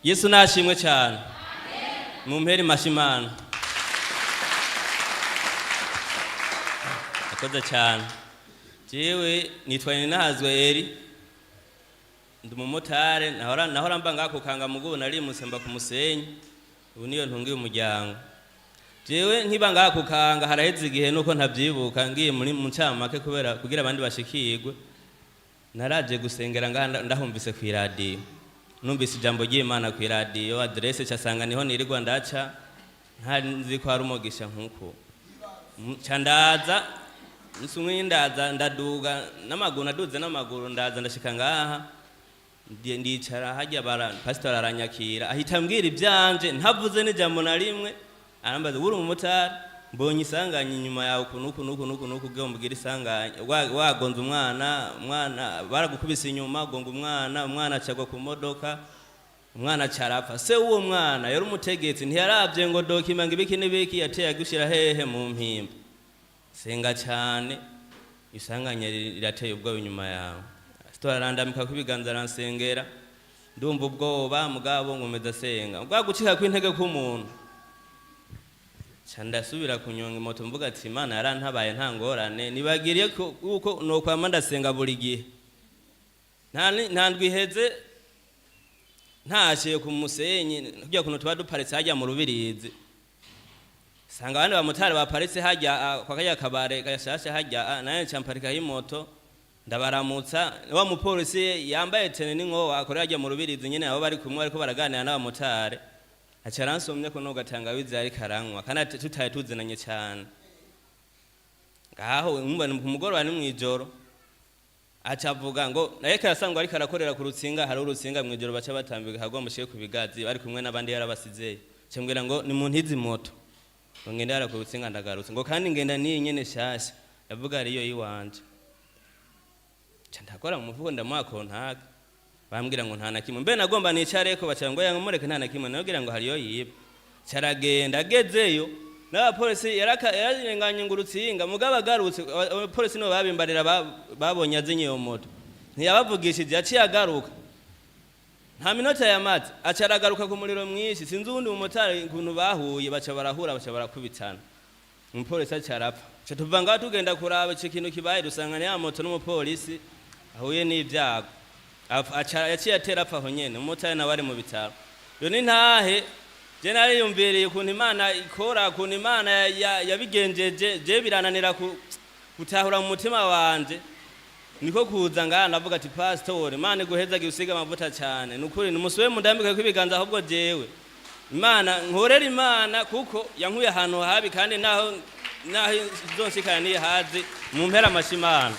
Yesu nashimwe cyane. Mumperi mashimana. Akoze cyane. Jewe nitwaye Nahazwe Eri. Ndi umumotari nahora mba ngako kanga mugo nari musemba ku Musenyi. Ubu niyo ntungiye umuryango. Jewe nkiba ngako kanga haraheze igihe nuko ntavyibuka ngiye muri mu ncamake kugira abandi bashikirwe. Naraje gusengera ndahumvise ku radio. Numvise ijambo ry'Imana ku radio, adresse cyasanga niho nirirwa ndaca nzi ko ari umugisha nkuko. Candaza nsumwe ndaza ndaduga n'amaguru naduze n'amaguru ndaza ndashika ngaha ndicara hajya pastor aranyakira ahita mbwira ibyanje ntavuze n'ijambo na rimwe arambaza uri umumotari mbonye isanganye inyuma yawe kunuku bw'umbwira isanganye wagonze umwana baragukubise inyuma gonga umwana acagwa ku modoka umwana carapfa se uwo mwana yari umutegetsi ntiyaravye ngo dokima ngibiki n'ibiki yateye gushira hehe mu mpimba senga cyane isanganye rirateye ubwo inyuma yawe arandamika kubiganza aransengera ndumva ubwoba mugabo ngomeza senga ubwagucika kw'intege k'umuntu ndasubira kunyonga moto mvuga ati Imana yarantabaye nta ngorane nibagiriye kuko nokwama ndasenga buri gihe nta ndwiheze ntashiye ku Musenyi kujya kuno tuba duparitse hajya mu Rubirizi sanga abandi bamotari baparitse hajya kwa kajya kabare kashashe hajya naye camparika y'imoto ndabaramutsa wa mupolisi yambaye tene n'inko akorera hajya mu Rubirizi nyene abo bari kumwe ariko baraganira n'abamotari acaransomye ko no gatanga bizari karanywa kandi tutaye tuzinanye cyane ngaho umugoroba ni mwijoro acavuga ngo naye karasangwa ari karakorera ku rutsinga hari urutsinga mwijoro baca batambika hagomba shike ku bigazi bari kumwe n'abandi yarabasizeye cyembwira ngo ni mu ntizi moto ngo ngenda yara ku rutsinga ndagarutse ngo kandi ngenda ni nyene shasha yavuga ariyo yiwanje ndakora mu mufuko ndamuha kontaka bambwira ngo nta nakimwe mbe nagomba nicare ko baca ngo yangomureke nta nakimwe nagira ngo hariyo yiba caragenda agezeyo n'abapolisi yararenganye ngo urutsinga mugabo agarutse abapolisi no babimbarira babonye azinye iyo moto ntiyabavugishije yaciye agaruka nta minota yamaze acaragaruka ku muriro mwinshi sinzi ubundi umumotari kuntu bahuye baca barahura baca barakubitana umupolisi acarapfa ca tuva ngaho tugenda kuraba ico kintu kibaye dusanga ni ya moto n'umupolisi ahuye n'ibyago yaciye atera apfa aho nyene umumotari nawe ari mu bitaro yo ni ntahe je nariyumviriye ukuntu Imana ikora ukuntu Imana yabigenjeje je birananira gutahura mu mutima wanje niko kuza ngaha ndavuga ati pastor Imana iguheza gusiga amavuta cyane nukuri numusube mundambika ko ibiganza ahubwo jewe Imana nkorera Imana kuko yankuye ahantu habi kandi naho zonshikana niye hazi mu mpera amashimana